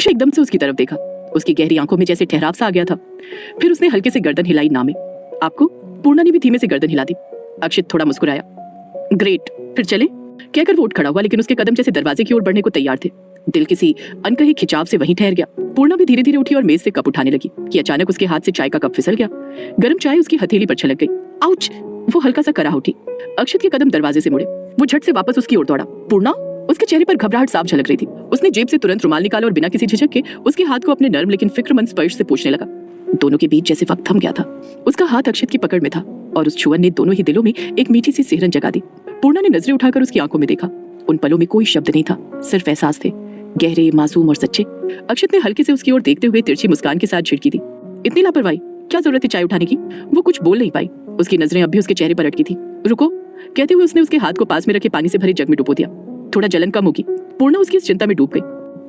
अक्षय एकदम से उसकी तरफ देखा। उसकी गहरी आंखों में जैसे ठहराव सा आ गया था। फिर उसने हल्के से गर्दन हिलाई। नामे आपको? पूर्णा ने भी धीमे से गर्दन हिला दी। अक्षित थोड़ा मुस्कुराया। ग्रेट, फिर चले? कहकर वो उठ खड़ा हुआ, लेकिन उसके कदम जैसे दरवाजे की ओर बढ़ने को तैयार थे। दिल किसी अनकहे खिंचाव से वहीं ठहर गया। पूर्णा भी धीरे धीरे उठी और मेज से कप उठाने लगी कि अचानक उसके हाथ से चाय का कप फिसल गया। गर्म चाय उसकी हथेली पर छलक गई। आउच! वो हल्का सा करा उठी। अक्षित के कदम दरवाजे से मुड़े। वो झट से वापस उसकी ओर दौड़ा। पूर्णा? उसके चेहरे पर घबराहट साफ झलक रही थी। उसने जेब से तुरंत रुमाल निकाला और बिना किसी झिझक के उसके हाथ को अपने नर्म लेकिन फिक्रमंद स्पर्श से पोंछने लगा। दोनों के बीच जैसे वक्त थम गया था। उसका हाथ अक्षित की पकड़ में था और उस छुअन ने दोनों ही दिलों में एक मीठी सी सिहरन जगा दी। पूर्णा ने नजरें उठाकर उसकी आंखों में देखा। उन पलों में कोई शब्द नहीं था, सिर्फ एहसास थे, गहरे, मासूम और सच्चे। अक्षित ने हल्के से उसकी ओर देखते हुए तिरछी मुस्कान के साथ झिड़की दी। इतनी लापरवाही, क्या जरूरत थी चाय उठाने की? वो कुछ बोल नहीं पाई। उसकी नजरें अब भी उसके चेहरे पर अटकी थी। रुको, कहते हुए उसने उसके हाथ को पास में रखे पानी से भरे जग में डुबो दिया। थोड़ा जलन कम होगी। पूर्णा उसकी इस चिंता में डूब गई।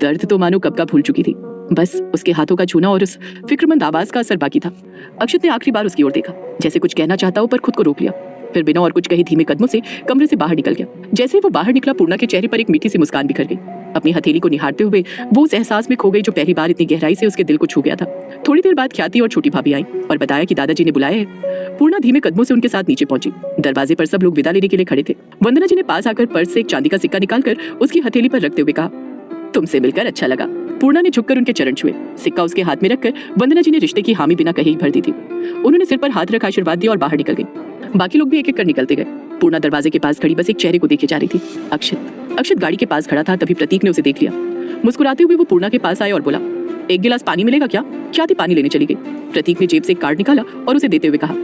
दर्द तो मानो कब का भूल चुकी थी। बस उसके हाथों का छूना और उस फिक्रमंद आवाज का असर बाकी था। अक्षित ने आखिरी बार उसकी ओर देखा, जैसे कुछ कहना चाहता हो, पर खुद को रोक लिया। फिर बिना और कुछ कहे धीमे कदमों से कमरे से बाहर निकल गया। जैसे ही वो बाहर निकला, पूर्णा के चेहरे पर एक मीठी सी मुस्कान बिखर गई। अपनी हथेली को निहारते हुए वो उस एहसास में खो गई जो पहली बार इतनी गहराई से उसके दिल को छू गया था। थोड़ी देर बाद ख्याति और छोटी भाभी आई और बताया कि दादाजी ने बुलाया है। पूर्णा धीमे कदमों से उनके साथ नीचे पहुंची। दरवाजे पर सब लोग विदा लेने के लिए खड़े थे। वंदना जी ने पास आकर पर्स से एक चांदी का सिक्का निकालकर उसकी हथेली पर रखते हुए कहा, तुमसे मिलकर अच्छा लगा। पूर्णा ने झुककर उनके चरण छुए। सिक्का उसके हाथ में रखकर वंदना जी ने रिश्ते की हामी बिना कहे ही भर दी थी। उन्होंने सिर पर हाथ रख आशीर्वाद दिया और बाहर निकल गई। बाकी लोग भी एक एक कर निकलते गए। पूर्णा दरवाजे के पास खड़ी बस एक चेहरे को देखे जा रही थी, अक्षित। अक्षित गाड़ी के पास खड़ा था, तभी प्रतीक ने उसे देख लिया। मुस्कुराते हुए वो पूर्णा के पास आए और बोला, एक गिलास पानी मिलेगा क्या? ख्याति पानी लेने चली गई। प्रतीक ने जेब से एक कार्ड निकाला और उसे देते हुए कहा,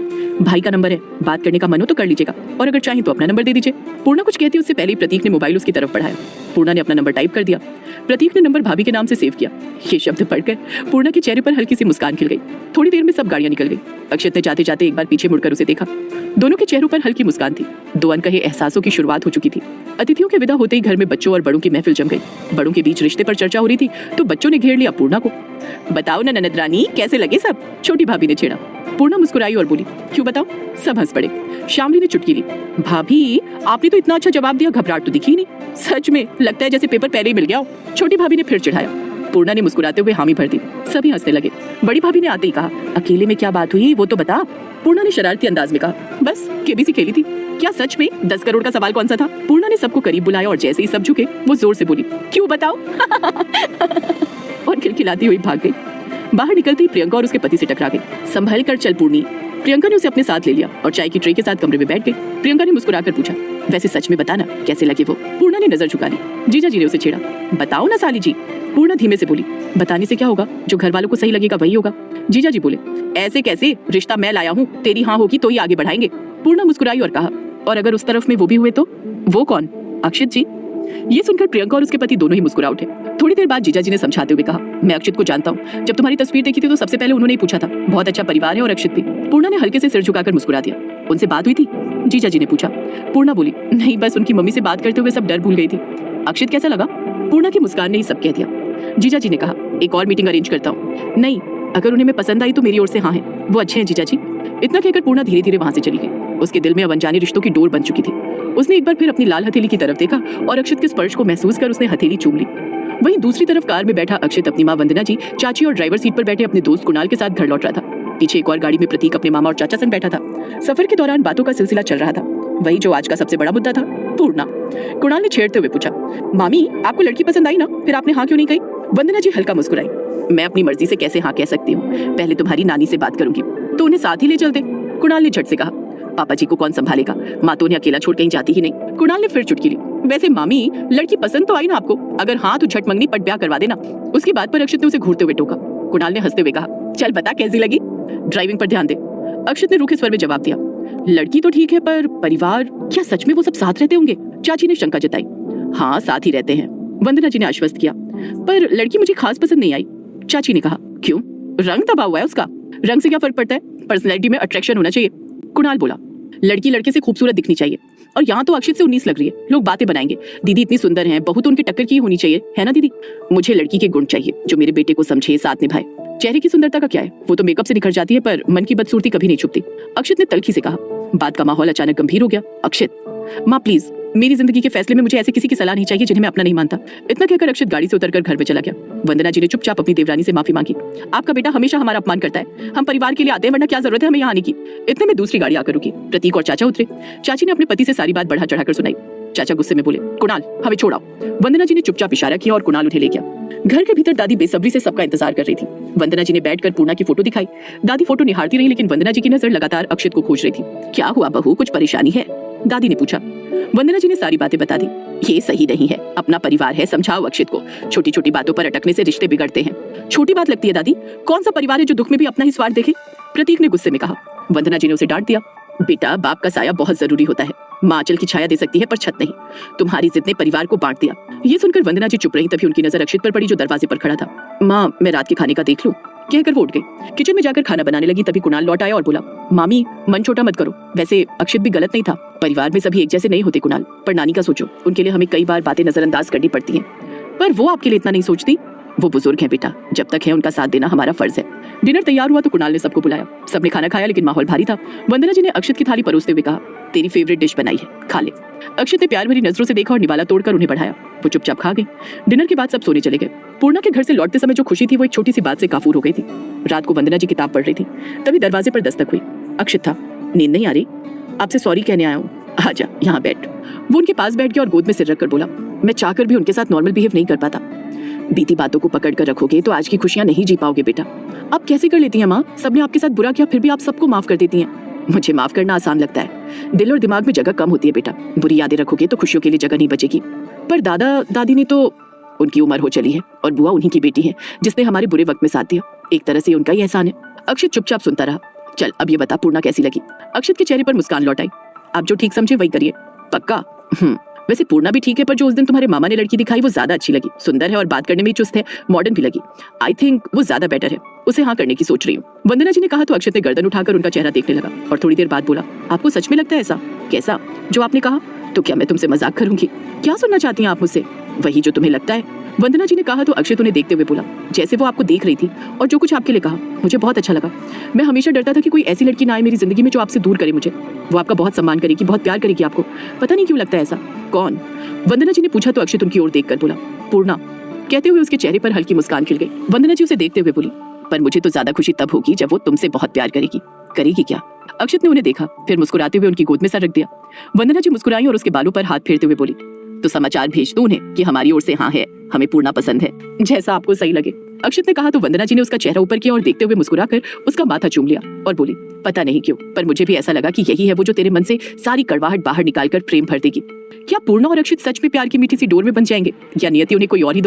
भाई का नंबर है, बात करने का मन हो तो कर लीजिएगा, और अगर चाहें तो अपना नंबर दे दीजिए। पूर्णा कुछ कहती उससे पहले प्रतीक ने मोबाइल उसकी तरफ बढ़ाया। पूर्णा ने अपना नंबर टाइप कर दिया। प्रतीक ने नंबर भाभी के नाम से सेव किया। ये शब्द पढ़कर पूर्णा के चेहरे पर हल्की सी मुस्कान खिल गई। थोड़ी देर में सब गाड़ियां निकल गई। अक्षित ने जाते जाते एक बार पीछे मुड़कर उसे देखा। दोनों के चेहरों पर हल्की मुस्कान थी। दो अनकहे एहसासों की शुरुआत हो चुकी थी। अतिथियों के विदा होते ही घर में बच्चों और बड़ों की महफिल जम गई। बड़ों के बीच रिश्ते पर चर्चा हो रही थी तो बच्चों ने घेर लिया पूर्णा को। बताओ ना ननद रानी, कैसे लगे सब? छोटी भाभी ने छेड़ा। पूर्णा मुस्कुराई और बोली, क्यों बताओ? सब हंस पड़े। श्यामली ने चुटकी ली, भाभी आपने तो इतना अच्छा जवाब दिया, घबराहट तो दिखी नहीं। सच में लगता है जैसे पेपर पहले ही मिल गया हो। छोटी भाभी ने फिर चिढ़ाया। पूर्णा ने मुस्कुराते हुए हामी भर दी। सभी हंसने लगे। बड़ी भाभी ने आते ही कहा, अकेले में क्या बात हुई वो तो बता। पूर्णा ने शरारती अंदाज में कहा, बस केबीसी खेली थी। क्या सच में? 10 करोड़ का सवाल कौन सा था? पूर्णा ने सबको करीब बुलाया और जैसे ही सब झुके वो जोर से बोली, क्यों बताओ? और खिलखिलाती हुई भाग गई। बाहर निकलते ही प्रियंका और उसके पति से टकरा गई। संभल कर चल पूर्णी। प्रियंका ने उसे अपने साथ ले लिया और चाय की ट्रे के साथ कमरे में बैठ गई। प्रियंका ने मुस्कुराकर पूछा, वैसे सच में बताना कैसे लगे वो? पूर्णा ने नजर झुका ली। जीजा जी ने उसे छेड़ा, बताओ ना साली जी। पूर्णा धीमे से बोली, बताने से क्या होगा, जो घर वालों को सही लगेगा वही होगा। जीजा जी बोले, ऐसे कैसे? रिश्ता मैं लाया हूँ, तेरी हाँ होगी तो ही आगे बढ़ाएंगे। पूर्णा मुस्कुराई और कहा, और अगर उस तरफ में वो भी हुए तो? वो कौन? अक्षित जी। ये सुनकर प्रियंका और उसके पति दोनों ही मुस्कुरा उठे। थोड़ी देर बाद जीजा जी ने समझाते हुए कहा, मैं अक्षित को जानता हूँ, जब तुम्हारी तस्वीर देखी थी तो सबसे पहले उन्होंने ही पूछा था। बहुत अच्छा परिवार है और अक्षित भी। पूर्णा ने हल्के से सिर झुकाकर मुस्कुरा दिया। उनसे बात हुई थी? जीजा जी ने पूछा। पूर्णा बोली, नहीं, बस उनकी मम्मी से बात करते हुए सब डर भूल गई थी। अक्षित कैसा लगा? पूर्णा की मुस्कान ने ही सब कह दिया। जीजा जी ने कहा, एक और मीटिंग अरेंज करता हूँ। नहीं, अगर उन्हें मैं पसंद आई तो मेरी ओर से हाँ है, वो अच्छे हैं जीजा जी। इतना कहकर पूर्णा धीरे धीरे वहां से चली गई। उसके दिल में अब अनजाने रिश्तों की डोर बन चुकी थी। उसने एक बार फिर अपनी लाल हथेली की तरफ देखा और अक्षित के स्पर्श को महसूस कर उसने हथेली चूम ली। वहीं दूसरी तरफ कार में बैठा अक्षित अपनी माँ वंदना जी, चाची और ड्राइवर सीट पर बैठे अपने दोस्त कुणाल के साथ घर लौट रहा था। पीछे एक और गाड़ी में प्रतीक अपने मामा और चाचा संग बैठा था। सफर के दौरान बातों का सिलसिला चल रहा था, वही जो आज का सबसे बड़ा मुद्दा था, पूर्णा। कुणाल ने छेड़ते हुए पूछा, मामी आपको लड़की पसंद आई ना, फिर आपने हाँ क्यों नहीं कही? वंदना जी हल्का मुस्कुराई, मैं अपनी मर्जी से कैसे हाँ कह सकती हूँ, पहले तुम्हारी नानी से बात करूंगी। तो उन्हें साथ ही ले चलते। कुणाल ने झट से कहा, पापा जी को कौन संभालेगा, माँ तो उन्हें अकेला छोड़ कहीं जाती ही नहीं। कुणाल ने फिर चुटकी ली, वैसे मामी लड़की पसंद तो आई ना आपको, अगर हाँ तो झट मंगनी पट ब्याह करवा देना। उसकी बात पर अक्षित ने उसे घूरते हुए टोका। कुणाल ने हंसते हुए कहा, चल बता कैसी लगी, ड्राइविंग पर ध्यान दे। अक्षित ने रूखे स्वर में जवाब दिया, लड़की तो ठीक है पर परिवार, क्या सच में वो सब साथ रहते होंगे? चाची ने शंका जताई। हाँ साथ ही रहते हैं, वंदना जी ने आश्वस्त किया, पर लड़की मुझे खास पसंद नहीं आई। चाची ने कहा, क्यों? रंग दबा हुआ है उसका। रंग से क्या फर्क पड़ता है, पर्सनैलिटी में अट्रैक्शन होना चाहिए। कुणाल बोला, लड़की लड़के से खूबसूरत दिखनी चाहिए, और यहाँ तो अक्षित से 19 लग रही है, लोग बातें बनाएंगे, दीदी इतनी सुंदर है, बहू तो उनकी टक्कर की होनी चाहिए, है ना दीदी? मुझे लड़की के गुण चाहिए जो मेरे बेटे को समझे, साथ निभाए। चेहरे की सुंदरता का क्या है, वो तो मेकअप से निखर जाती है, पर मन की बदसूरती कभी नहीं छुपती। अक्षित ने तल्खी से कहा। बात का माहौल अचानक गंभीर हो गया। अक्षित, माँ प्लीज, मेरी जिंदगी के फैसले में मुझे ऐसे किसी की सलाह नहीं चाहिए जिन्हें मैं अपना नहीं मानता। इतना कहकर अक्षत गाड़ी से उतरकर घर में चला गया। वंदना जी ने चुपचाप अपनी देवरानी से माफी मांगी। आपका बेटा हमेशा हमारा अपमान करता है, हम परिवार के लिए आते हैं, वरना क्या जरूरत है हमें यहाँ आने की। इतने में दूसरी गाड़ी आकर रुकी। प्रतीक और चाचा उतरे। चाची ने अपने पति से सारी बात बढ़ा चढ़ाकर सुनाई। चाचा गुस्से में बोले, कुणाल हमें छोड़ाओ। वंदना जी ने चुपचाप इशारा किया और कुणाल उन्हें ले गया। घर के भीतर दादी बेसब्री से सबका इंतजार कर रही थी। वंदना जी ने बैठकर पूर्णा की फोटो दिखाई। दादी फोटो निहारती रही, लेकिन वंदना जी की नजर लगातार अक्षत को खोज रही थी। क्या हुआ बहू, कुछ परेशानी है? दादी ने पूछा। वंदना जी ने सारी बातें बता दी। ये सही नहीं है, अपना परिवार है, समझाओ अक्षत को। छोटी छोटी बातों पर अटकने से रिश्ते बिगड़ते हैं। छोटी बात लगती है दादी, कौन सा परिवार है जो दुख में भी अपना ही स्वार्थ देखे? प्रतीक ने गुस्से में कहा। वंदना जी ने उसे डांट दिया। बेटा, बाप का साया बहुत जरूरी होता है। माँ आंचल की छाया दे सकती है पर छत नहीं। तुम्हारी जिद ने परिवार को बांट दिया। ये सुनकर वंदना जी चुप रही। तभी उनकी नजर अक्षत पर पड़ी जो दरवाजे पर खड़ा था। माँ, मैं रात के खाने का देख लूं? कहकर वो उठ गई। किचन में जाकर खाना बनाने लगी। तभी कुणाल लौट आया और बोला, मामी मन छोटा मत करो। वैसे अक्षत भी गलत नहीं था। परिवार में सभी एक जैसे नहीं होते कुणाल, पर नानी का सोचो, उनके लिए हमें कई बार बातें नजरअंदाज करनी पड़ती हैं, पर वो आपके लिए इतना नहीं सोचती। वो बुजुर्ग हैं बेटा, जब तक है उनका साथ देना हमारा फर्ज है। डिनर तैयार हुआ तो कुणाल ने सबको बुलाया। सबने खाना खाया, लेकिन माहौल भारी था। वंदना जी ने अक्षत की थाली परोसते हुए कहा, तेरी फेवरेट डिश बनाई है, खा ले। अक्षत ने प्यार भरी नजरों से देखा और निवाला तोड़कर उन्हें बढ़ाया। वो चुपचाप खा गई। डिनर के बाद सब सोने चले गए। पूर्णा के घर से लौटते समय जो खुशी थी वो एक छोटी सी बात से काफूर हो गई थी। रात को वंदना जी किताब पढ़ रही थी। तभी दरवाजे पर दस्तक हुई। अक्षत था। नींद नहीं आ रही? आपसे सॉरी कहने आया हूँ, आजा यहाँ बैठ। वो उनके पास बैठ गया और गोद में सिर रखकर बोला, मैं चाहकर भी उनके साथ नॉर्मल बिहेव नहीं कर पाता। बीती बातों को पकड़ कर रखोगे तो आज की खुशियां नहीं जी पाओगे बेटा। आप कैसे कर लेती हैं माँ? सबने आपके साथ बुरा किया, फिर भी आप सबको माफ कर देती हैं। मुझे माफ करना आसान लगता है, दिल और दिमाग में जगह कम होती है बेटा। बुरी यादें रखोगे तो खुशियों के लिए जगह नहीं बचेगी। पर दादा दादी ने तो, उनकी उम्र हो चली है और बुआ उन्हीं की बेटी है जिसने हमारे बुरे वक्त में साथ दिया। एक तरह से उनका ही एहसान है। अक्षत चुपचाप सुनता रहा। चल अब ये बता, पूर्णा कैसी लगी? अक्षत के चेहरे पर मुस्कान लौट आई। आप जो ठीक समझे वही करिए। पक्का? वैसे पूर्णा भी ठीक है, पर जो उस दिन तुम्हारे मामा ने लड़की दिखाई वो ज्यादा अच्छी लगी। सुंदर है और बात करने में भी चुस्त है, मॉडर्न भी लगी। आई थिंक वो ज्यादा बेटर है। उसे हाँ करने की सोच रही हूँ। वंदना जी ने कहा तो अक्षत ने गर्दन उठाकर उनका चेहरा देखने लगा और थोड़ी देर बाद बोला, आपको सच में लगता है ऐसा? कैसा? जो आपने कहा। तो क्या मैं तुमसे मजाक करूंगी? क्या सुनना चाहती हैं आप मुझसे? वही जो तुम्हें लगता है। वंदना जी ने कहा तो अक्षत उन्हें देखते हुए बोला, जैसे वो आपको देख रही थी और जो कुछ आपके लिए कहा मुझे बहुत अच्छा लगा। मैं हमेशा डरता था कि कोई ऐसी लड़की ना आए मेरी जिंदगी में जो आपसे दूर करे मुझे। वो आपका बहुत सम्मान करेगी, बहुत प्यार करेगी आपको। पता नहीं क्यों लगता है ऐसा। कौन? वंदना जी ने पूछा तो अक्षत उनकी ओर देखकर बोला, पूर्णा। कहते हुए उसके चेहरे पर हल्की मुस्कान खिल गई। वंदना जी उसे देखते हुए बोली, पर मुझे तो ज्यादा खुशी तब होगी जब वो तुमसे बहुत प्यार करेगी। करेगी क्या? अक्षत ने उन्हें देखा, फिर मुस्कुराते हुए उनकी गोद में सर रख दिया। वंदना जी मुस्कुराई और उसके बालों पर हाथ फेरते हुए बोली, तो समाचार भेज दो उन्हें कि हमारी ओर से हाँ है, हमें पूर्णा पसंद है, जैसा आपको सही लगे। अक्षत ने कहा तो वंदना जी ने उसका चेहरा ऊपर किया और देखते हुए मुस्कुराकर उसका माथा चूम लिया और बोली, पता नहीं क्यों, पर मुझे भी ऐसा लगा कि यही है वो जो तेरे मन से सारी कड़वाहट बाहर निकालकर प्रेम भर देगी। क्या पूर्णा और अक्षत सच में प्यार की मीठी सी डोर में बन जाएंगे, या नियति उन्हें कोई और ही